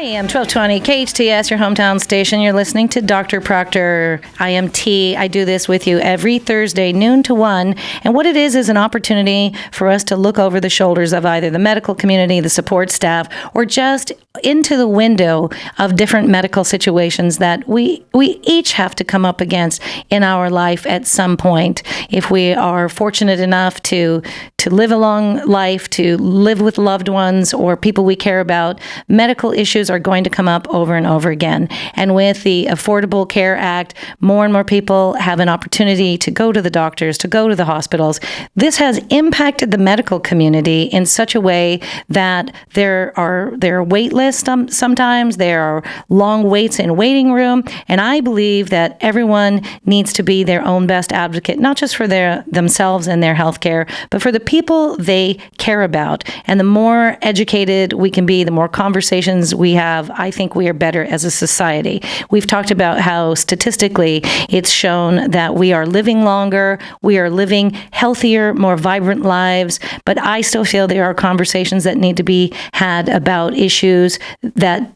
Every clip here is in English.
AM 1220 KHTS, your hometown station. You're listening to Dr. Proctor. I am T. I do this with you every Thursday, noon to 1. And what it is an opportunity for us to look over the shoulders of either the medical community, the support staff, or just into the window of different medical situations that we each have to come up against in our life at some point. If we are fortunate enough to live a long life, to live with loved ones or people we care about, medical issues are going to come up over and over again. And with the Affordable Care Act, more and more people have an opportunity to go to the doctors, to go to the hospitals. This has impacted the medical community in such a way that there are wait lists sometimes, there are long waits in waiting room, and I believe that everyone needs to be their own best advocate, not just for themselves and their health care, but for the people they care about. And the more educated we can be, the more conversations we have, I think we are better as a society. We've talked about how statistically it's shown that we are living longer, we are living healthier, more vibrant lives, but I still feel there are conversations that need to be had about issues that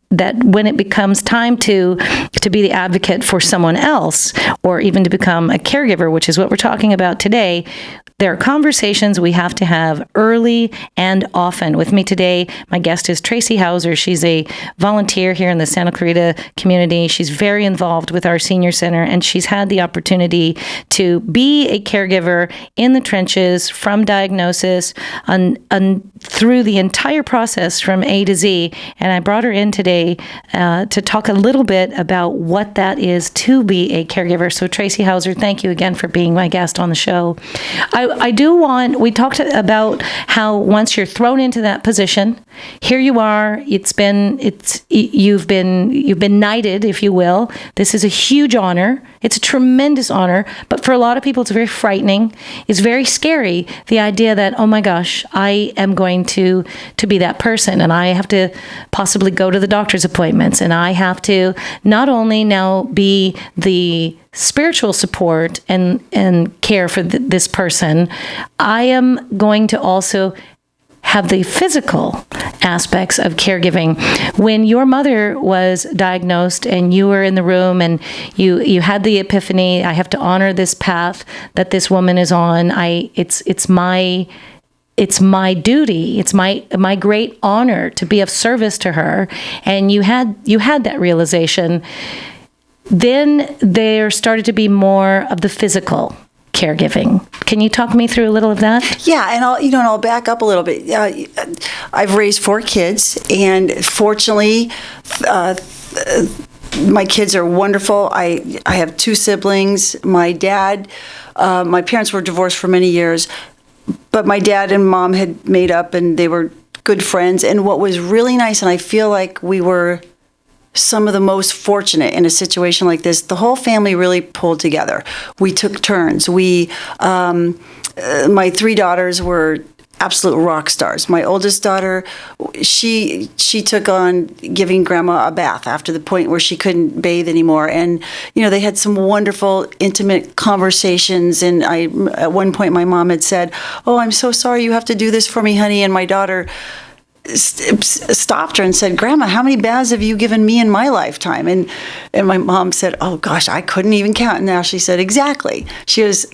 when it becomes time to be the advocate for someone else, or even to become a caregiver, which is what we're talking about today, there are conversations we have to have early and often. With me today, my guest is Tracy Hauser. She's a volunteer here in the Santa Clarita community. She's very involved with our senior center, and she's had the opportunity to be a caregiver in the trenches from diagnosis through the entire process from A to Z. And I brought her in today to talk a little bit about what that is to be a caregiver. So Tracy Hauser, thank you again for being my guest on the show. We talked about how once you're thrown into that position, here you are, you've been knighted, if you will. This is a huge honor. It's a tremendous honor, but for a lot of people, it's very frightening. It's very scary, the idea that, oh my gosh, I am going to be that person, and I have to possibly go to the doctor's appointments, and I have to not only now be the spiritual support and care for this person, I am going to also have the physical aspects of caregiving. When your mother was diagnosed and you were in the room and you had the epiphany, I have to honor this path that this woman is on. It's my duty. It's my great honor to be of service to her. And you had that realization. Then there started to be more of the physical caregiving. Can you talk me through a little of that? Yeah, and I'll back up a little bit. I've raised 4 kids, and fortunately, my kids are wonderful. I have 2 siblings. My parents were divorced for many years, but my dad and mom had made up, and they were good friends. And what was really nice, and I feel like we were some of the most fortunate in a situation like this, the whole family really pulled together. We took turns. My 3 daughters were absolute rock stars. My oldest daughter, she took on giving grandma a bath after the point where she couldn't bathe anymore. And, they had some wonderful, intimate conversations. And at one point, my mom had said, "Oh, I'm so sorry you have to do this for me, honey." And my daughter stopped her and said, "Grandma, how many baths have you given me in my lifetime?" And my mom said, "Oh gosh, I couldn't even count." And Ashley said, "Exactly." She goes,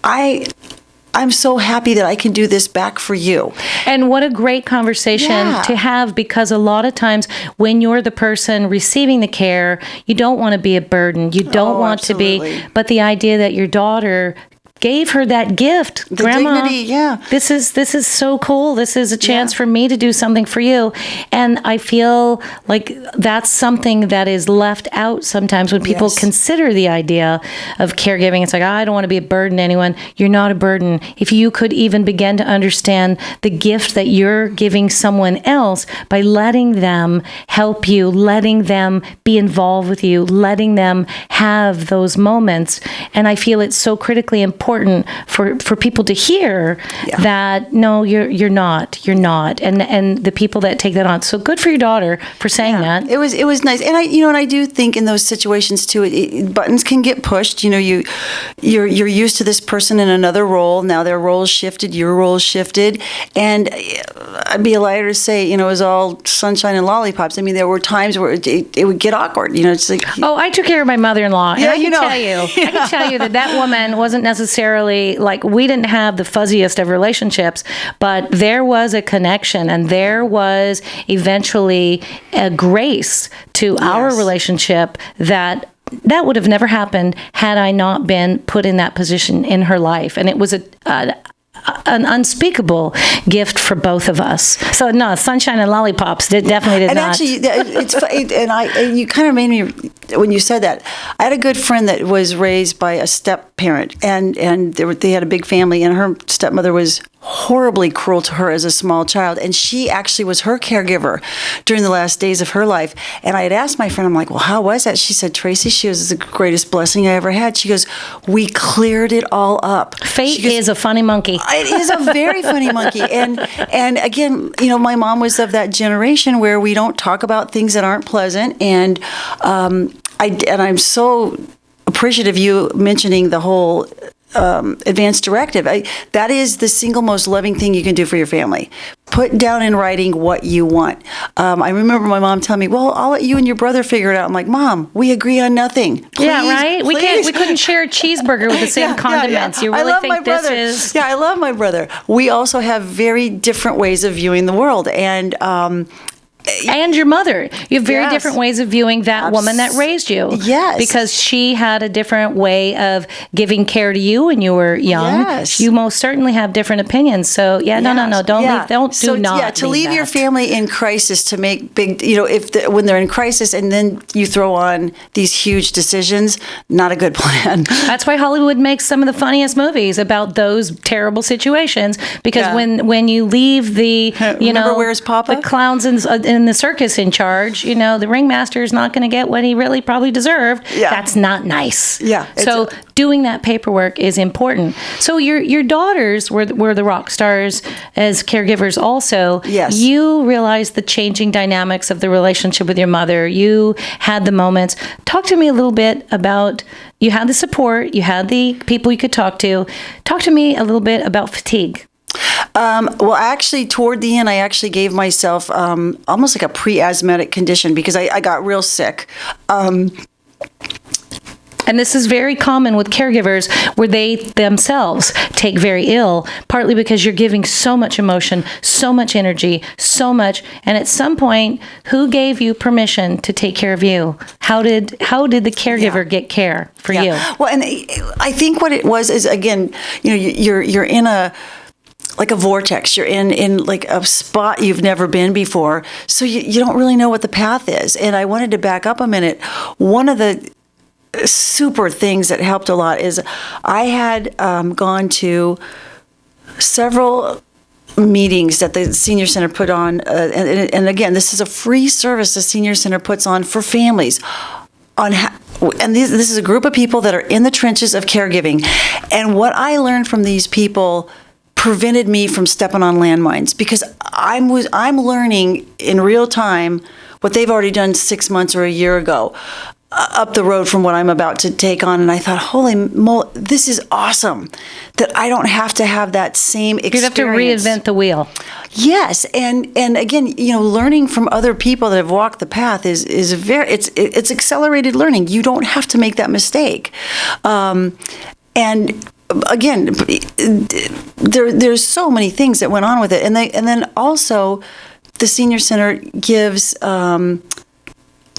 I'm so happy that I can do this back for you. And what a great conversation to have, because a lot of times when you're the person receiving the care, you don't want to be a burden. You don't want absolutely. to be, but the idea that your daughter gave her that gift. The Grandma, dignity, yeah. This is so cool. This is a chance for me to do something for you. And I feel like that's something that is left out sometimes when people consider the idea of caregiving. It's like, I don't want to be a burden to anyone. You're not a burden. If you could even begin to understand the gift that you're giving someone else by letting them help you, letting them be involved with you, letting them have those moments. And I feel it's so critically important important for people to hear that no, you're not, and the people that take that on. So good for your daughter for saying that. It was nice, and I do think in those situations too, buttons can get pushed. You're used to this person in another role. Now their role's shifted, your role's shifted, and I'd be a liar to say it was all sunshine and lollipops. I mean, there were times where it would get awkward. It's like, oh, I took care of my mother-in-law, and I can tell you, Yeah. I can tell you that woman wasn't necessarily like, we didn't have the fuzziest of relationships, but there was a connection, and there was eventually a grace to our relationship that would have never happened had I not been put in that position in her life. And it was an unspeakable gift for both of us. So no, sunshine and lollipops definitely did and not. Actually, you kind of made me, when you said that, I had a good friend that was raised by a step parent, and they had a big family, and her stepmother was horribly cruel to her as a small child, and she actually was her caregiver during the last days of her life. And I had asked my friend, I'm like, well, how was that? She said, Tracy, she was the greatest blessing I ever had. She goes, we cleared it all up. Fate is a funny monkey. It is a very funny monkey. And again, my mom was of that generation where we don't talk about things that aren't pleasant. And I'm so appreciative of you mentioning the whole advance directive. That is the single most loving thing you can do for your family. Put down in writing what you want. I remember my mom telling me, well, I'll let you and your brother figure it out. I'm like, Mom, we agree on nothing. Please, yeah, right? Please. We couldn't share a cheesburger with the same condiments. You really think this is... Yeah, I love my brother. We also have very different ways of viewing the world. And your mother. You have very different ways of viewing that woman that raised you. Yes. Because she had a different way of giving care to you when you were young. Yes. You most certainly have different opinions. So, no. To leave your family in crisis, to make big, when they're in crisis and then you throw on these huge decisions, not a good plan. That's why Hollywood makes some of the funniest movies about those terrible situations, because when you leave the, Remember Where's Papa? The clowns in the circus in charge, the ringmaster is not going to get what he really probably deserved. Yeah. That's not nice. Yeah. So doing that paperwork is important. So your daughters were the rock stars as caregivers also. Yes. You realized the changing dynamics of the relationship with your mother. You had the moments. Talk to me a little bit about, you had the support, you had the people you could talk to. Talk to me a little bit about fatigue. Well, actually, toward the end, I actually gave myself almost like a pre-asthmatic condition because I got real sick. And this is very common with caregivers where they themselves take very ill, partly because you're giving so much emotion, so much energy, so much. And at some point, who gave you permission to take care of you? How did the caregiver get care for you? Well, and I think what it was is, again, you're in a vortex. You're in like a spot you've never been before. So you don't really know what the path is. And I wanted to back up a minute. One of the super things that helped a lot is I had gone to several meetings that the Senior Center put on. And again, this is a free service the Senior Center puts on for families and this is a group of people that are in the trenches of caregiving. And what I learned from these people prevented me from stepping on landmines, because I'm learning in real time what they've already done 6 months or a year ago up the road from what I'm about to take on. And I thought, holy moly, this is awesome that I don't have to have that same experience. You have to reinvent the wheel. Yes, and again, learning from other people that have walked the path is it's accelerated learning. You don't have to make that mistake, and again, there's so many things that went on with it, and then also the Senior Center gives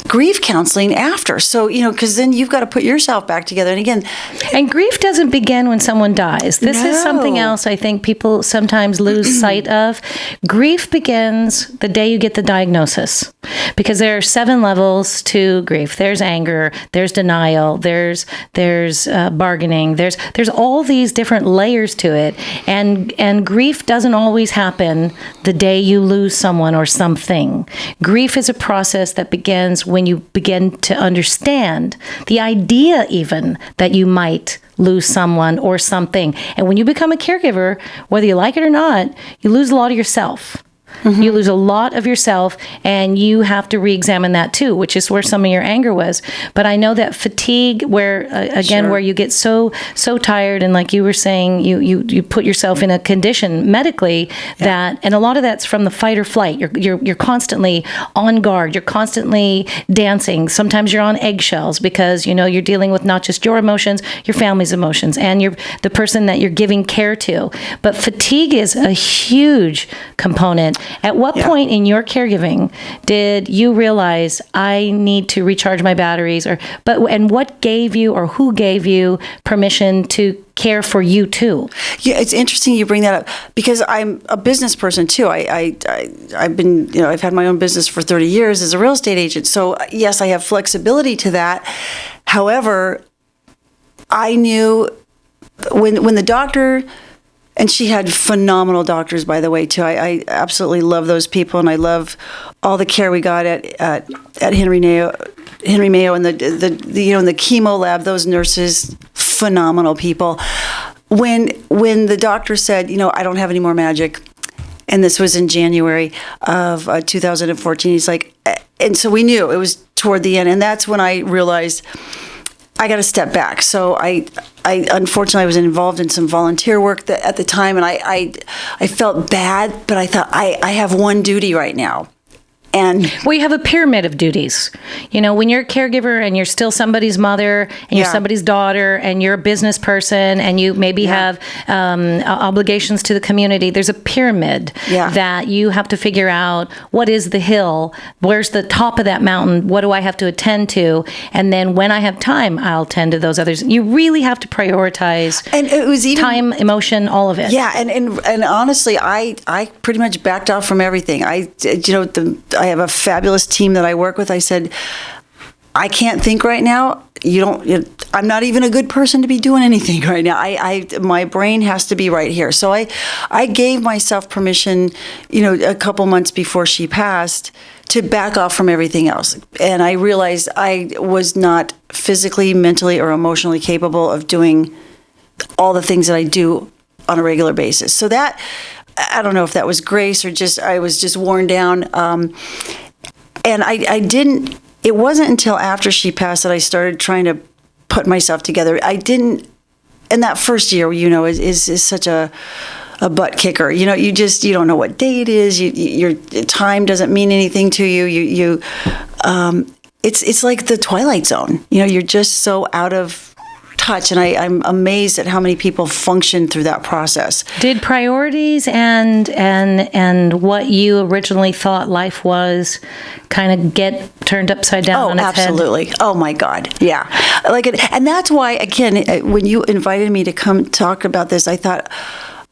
grief counseling after. So, because then you've got to put yourself back together. And again, and grief doesn't begin when someone dies. This is something else I think people sometimes lose sight of. Grief begins the day you get the diagnosis, because there are 7 levels to grief. There's anger, there's denial, there's bargaining, there's all these different layers to it. And grief doesn't always happen the day you lose someone or something. Grief is a process that begins when you begin to understand the idea even that you might lose someone or something. And when you become a caregiver, whether you like it or not, you lose a lot of yourself. You lose a lot of yourself, and you have to re-examine that too, which is where some of your anger was. But I know that fatigue, where again, where you get so tired, and like you were saying, you put yourself in a condition medically that, and a lot of that's from the fight or flight. You're constantly on guard. You're constantly dancing. Sometimes you're on eggshells because you're dealing with not just your emotions, your family's emotions, and the person that you're giving care to. But fatigue is a huge component. At what point in your caregiving did you realize I need to recharge my batteries, and what gave you or who gave you permission to care for you too? Yeah, it's interesting you bring that up because I'm a business person too. I've been, I've had my own business for 30 years as a real estate agent. So yes, I have flexibility to that. However, I knew when the doctor, and she had phenomenal doctors, by the way, too. I absolutely love those people, and I love all the care we got at Henry Mayo, and the in the chemo lab. Those nurses, phenomenal people. When the doctor said, I don't have any more magic, and this was in January of 2014, he's like, and so we knew it was toward the end, and that's when I realized I got to step back. So I unfortunately I was involved in some volunteer work at the time, and I felt bad, but I thought I have one duty right now. And well, you have a pyramid of duties. When you're a caregiver and you're still somebody's mother and you're somebody's daughter and you're a business person and you maybe have obligations to the community, there's a pyramid that you have to figure out what is the hill, where's the top of that mountain, what do I have to attend to, and then when I have time, I'll tend to those others. You really have to prioritize, and it was even time, emotion, all of it. Yeah, and honestly, I pretty much backed off from everything. I have a fabulous team that I work with. I said, I can't think right now. I'm not even a good person to be doing anything right now. My brain has to be right here. So I gave myself permission, a couple months before she passed, to back off from everything else. And I realized I was not physically, mentally, or emotionally capable of doing all the things that I do on a regular basis. So that, I don't know if that was grace or I was just worn down. And I didn't, it wasn't until after she passed that I started trying to put myself together. I didn't, and that first year, is such a butt kicker. You don't know what day it is. Your time doesn't mean anything to you. It's like the Twilight Zone. You're just so out of touch, and I'm amazed at how many people function through that process. Did priorities and what you originally thought life was kind of get turned upside down on its absolutely. Head? Oh my God, yeah. And that's why, again, when you invited me to come talk about this, I thought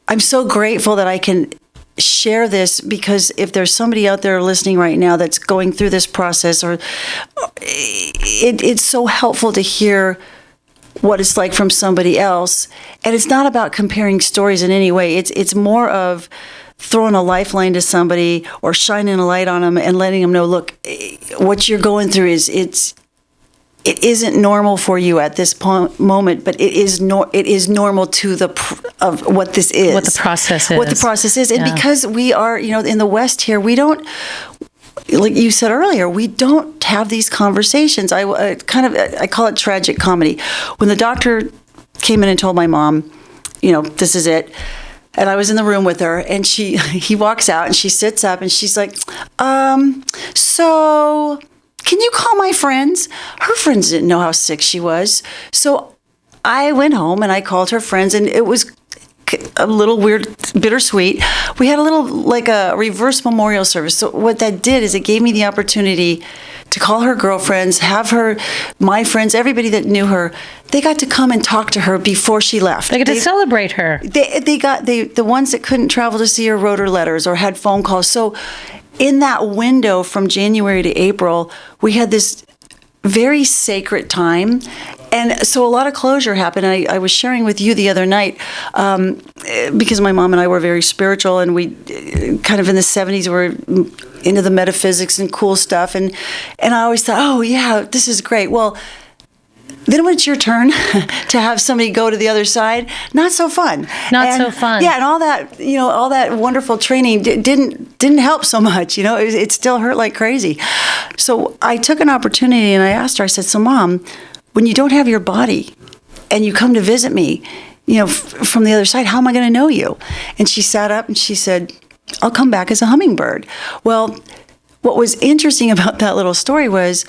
I'm so grateful that I can share this, because if there's somebody out there listening right now that's going through this process, or it's so helpful to hear what it's like from somebody else. And it's not about comparing stories in any way. It's more of throwing a lifeline to somebody or shining a light on them and letting them know, look, what you're going through it isn't normal for you at this moment, but it is normal to of what this is. What the process is. What the process is. And because we are, in the West here, we don't, like you said earlier, we don't have these conversations. I call it tragic comedy. When the doctor came in and told my mom, this is it, and I was in the room with her, and he walks out and she sits up and she's like, so can you call my friends? Her friends didn't know how sick she was. So I went home and I called her friends, and it was a little weird, bittersweet. We had a little, like a reverse memorial service. So what that did is it gave me the opportunity to call her girlfriends, my friends, everybody that knew her, they got to come and talk to her before she left. They got to celebrate her. The ones that couldn't travel to see her wrote her letters or had phone calls. So in that window from January to April, we had this very sacred time. And so a lot of closure happened. I was sharing with you the other night, because my mom and I were very spiritual, and we kind of in the 70s were into the metaphysics and cool stuff. And I always thought, oh, yeah, this is great. Well, then when it's your turn to have somebody go to the other side, not so fun. So fun. Yeah, and all that, all that wonderful training didn't help so much. It still hurt like crazy. So I took an opportunity and I asked her. I said, "So, Mom, when you don't have your body and you come to visit me, from the other side, how am I going to know you?" And she sat up and she said, "I'll come back as a hummingbird." Well, what was interesting about that little story was,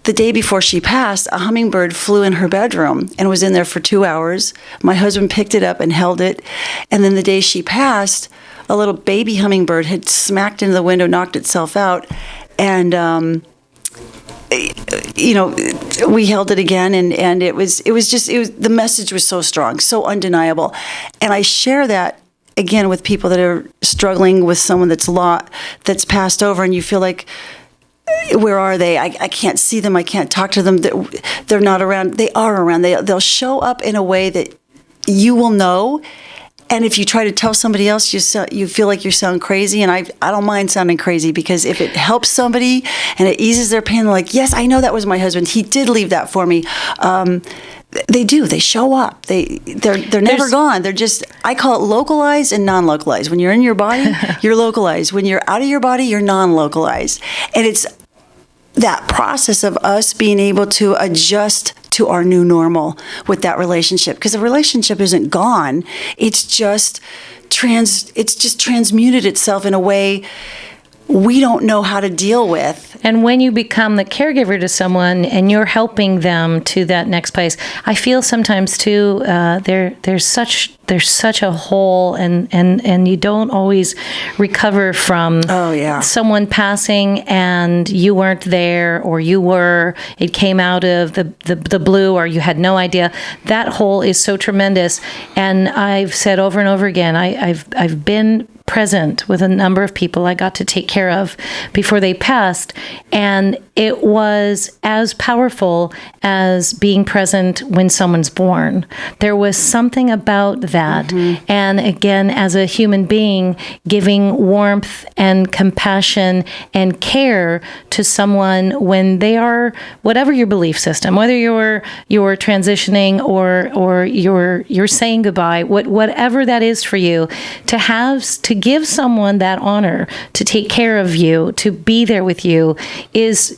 the day before she passed, a hummingbird flew in her bedroom and was in there for 2 hours. My husband picked it up and held it. And then the day she passed, a little baby hummingbird had smacked into the window, knocked itself out. And, we held it again. And the message was so strong, so undeniable. And I share that again with people that are struggling with someone that's passed over, and you feel like, where are they? I can't see them. I can't talk to them. They're not around. They are around. They'll show up in a way that you will know. And if you try to tell somebody else, you feel like you sound crazy. And I don't mind sounding crazy, because if it helps somebody and it eases their pain, they're like, yes, I know that was my husband. He did leave that for me. They do. They show up. They're never gone. They're just, I call it localized and non-localized. When you're in your body, you're localized. When you're out of your body, you're non-localized. And it's that process of us being able to adjust to our new normal with that relationship, because the relationship isn't gone. It's just transmuted itself in a way we don't know how to deal with. And when you become the caregiver to someone and you're helping them to that next place, I feel sometimes too, there's such a hole, and you don't always recover from someone passing and you weren't there, or you were, it came out of the blue, or you had no idea. That hole is so tremendous. And I've said over and over again, I've been present with a number of people I got to take care of before they passed, and it was as powerful as being present when someone's born. There was something about that. Mm-hmm. And again, as a human being, giving warmth and compassion and care to someone when they are, whatever your belief system, whether you're transitioning or you're saying goodbye, whatever that is for you, to give someone that honor, to take care of you, to be there with you, it's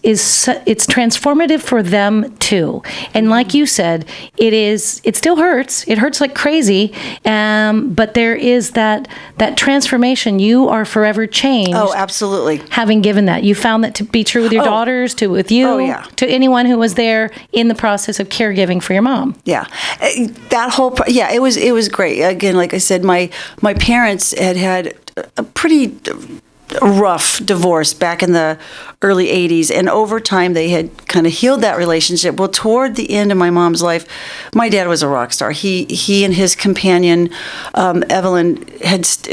transformative for them too. And like you said, it still hurts. It hurts like crazy. But there is that transformation. You are forever changed. Oh, absolutely. Having given that, you found that to be true with your daughters, with you, to anyone who was there in the process of caregiving for your mom. Yeah, that whole it was great. Again, like I said, my parents had a pretty rough divorce back in the early 80s, and over time they had kind of healed that relationship. Well, toward the end of my mom's life, my dad was a rock star. He and his companion Evelyn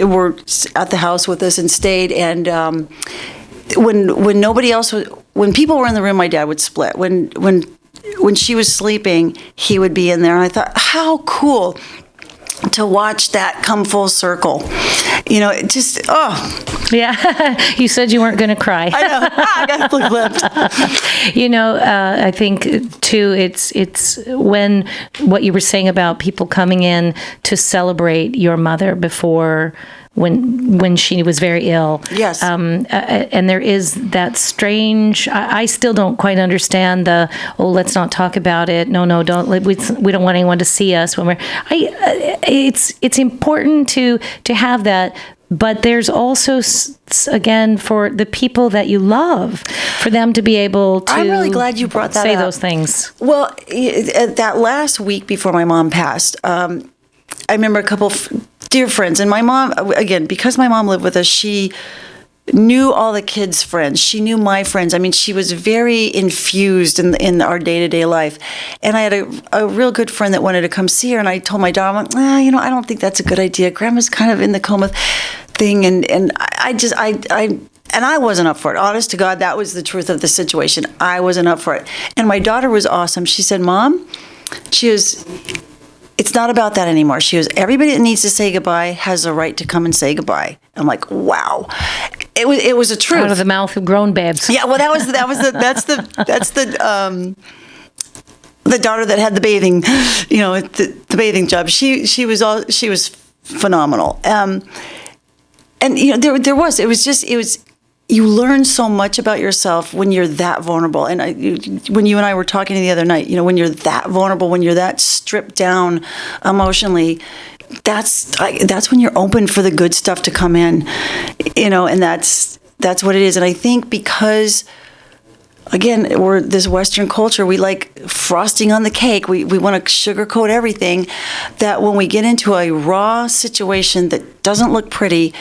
were at the house with us and stayed. And when nobody else was, when people were in the room, my dad would split. When she was sleeping, he would be in there, and I thought, how cool to watch that come full circle. It just, Yeah, you said you weren't going to cry. I know. I got flip-flipped. I think, too, it's when what you were saying about people coming in to celebrate your mother before, when she was very ill. Yes. And there is that strange, I still don't quite understand let's not talk about it. No, don't. We don't want anyone to see us when it's important to have that. But there's also, again, for the people that you love, for them to be able to. I'm really glad you brought that say up. Those things. Well, that last week before my mom passed, I remember a couple of dear friends, and my mom, again, because my mom lived with us, she knew all the kids' friends. She knew my friends. I mean, she was very infused in our day-to-day life. And I had a real good friend that wanted to come see her, and I told my daughter, I don't think that's a good idea. Grandma's kind of in the coma thing, and I wasn't up for it. Honest to God, that was the truth of the situation. I wasn't up for it. And my daughter was awesome. She said, Mom, She was, it's not about that anymore. She was, everybody that needs to say goodbye has the right to come and say goodbye. I'm like, wow. It was a truth. Out of the mouth of grown babes. Yeah, well, that's the daughter that had the bathing, the bathing job. She was phenomenal. And you learn so much about yourself when you're that vulnerable. And when you and I were talking the other night, when you're that vulnerable, when you're that stripped down emotionally, that's when you're open for the good stuff to come in, and that's what it is. And I think because, again, we're this Western culture, we like frosting on the cake. We want to sugarcoat everything, that when we get into a raw situation that doesn't look pretty,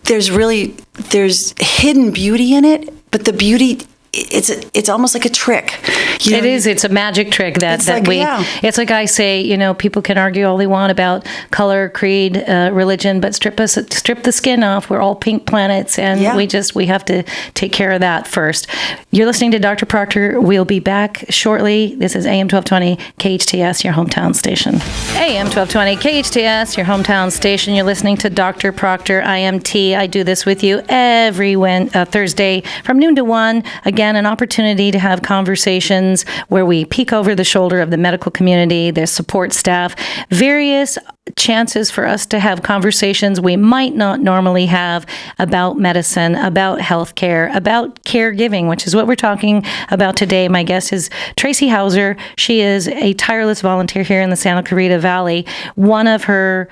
there's hidden beauty in it, but the beauty, it's almost like a trick. It is. It's a magic trick it's like I say, people can argue all they want about color, creed, religion, but strip the skin off. We're all pink planets, and we have to take care of that first. You're listening to Dr. Proctor. We'll be back shortly. This is AM 1220 KHTS, your hometown station. AM 1220 KHTS, your hometown station. You're listening to Dr. Proctor. I am T. I do this with you every Thursday from noon to 1. Again, an opportunity to have conversations where we peek over the shoulder of the medical community, their support staff, various chances for us to have conversations we might not normally have about medicine, about healthcare, about caregiving, which is what we're talking about today. My guest is Tracy Hauser. She is a tireless volunteer here in the Santa Clarita Valley. One of her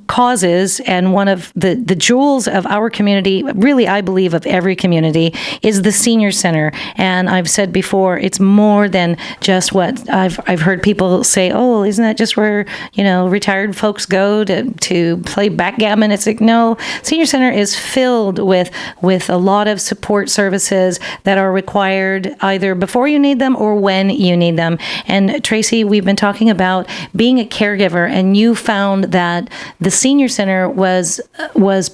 causes and one of the jewels of our community, really I believe of every community, is the senior center. And I've said before, it's more than just what I've heard people say, oh, isn't that just where, retired folks go to play backgammon? It's like, no, senior center is filled with a lot of support services that are required either before you need them or when you need them. And Tracy, we've been talking about being a caregiver, and you found that the senior center was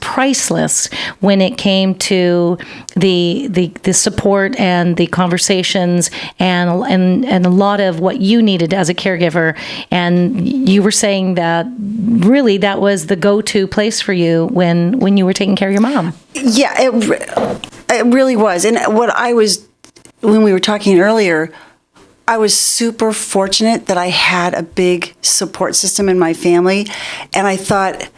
priceless when it came to the support and the conversations and a lot of what you needed as a caregiver. And you were saying that really that was the go-to place for you when you were taking care of your mom. Yeah, it really was. And when we were talking earlier, I was super fortunate that I had a big support system in my family. And I thought,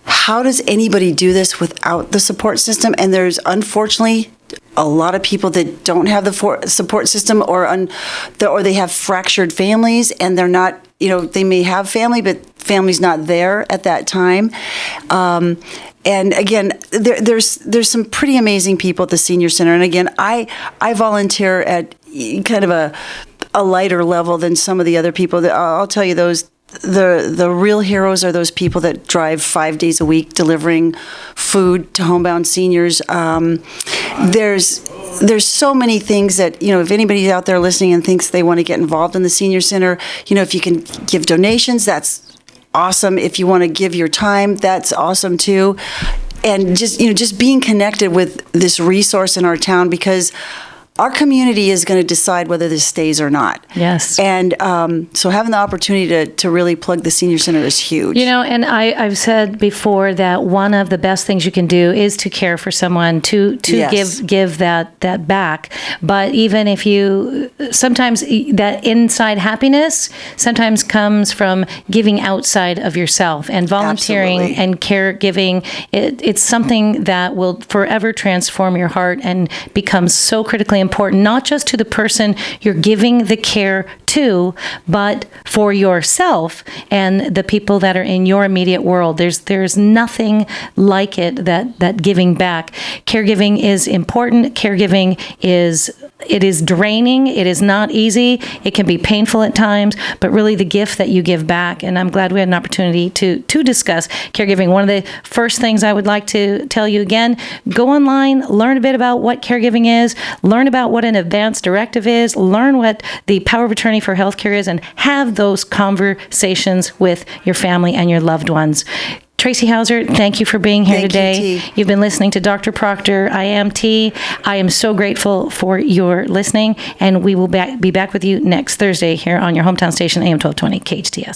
how does anybody do this without the support system? And there's unfortunately a lot of people that don't have the support system, or they have fractured families, and they're not, they may have family, but family's not there at that time. And again, there's some pretty amazing people at the senior center. And again, I volunteer at kind of a lighter level than some of the other people. I'll tell you, the real heroes are those people that drive 5 days a week delivering food to homebound seniors. There's so many things that, if anybody's out there listening and thinks they want to get involved in the senior center, if you can give donations, that's awesome. If you want to give your time, that's awesome too. And just being connected with this resource in our town, because our community is going to decide whether this stays or not. Yes. And so having the opportunity to really plug the senior center is huge. And I've said before that one of the best things you can do is to care for someone, to Yes. give that back. But even if sometimes that inside happiness sometimes comes from giving outside of yourself, and volunteering Absolutely. and caregiving. It's something that will forever transform your heart and become so critically important, not just to the person you're giving the care to, but for yourself and the people that are in your immediate world. There's nothing like it, that giving back. Caregiving is important. Caregiving is draining. It is not easy. It can be painful at times, but really the gift that you give back. And I'm glad we had an opportunity to discuss caregiving. One of the first things I would like to tell you again, go online, learn a bit about what caregiving is, learn about what an advance directive is, learn what the power of attorney for healthcare is, and have those conversations with your family and your loved ones. Tracy Hauser, thank you for being here Thank you, today. T. You've been listening to Dr. Proctor. I am T. I am so grateful for your listening, and we will be back with you next Thursday here on your hometown station, AM 1220 KHTS.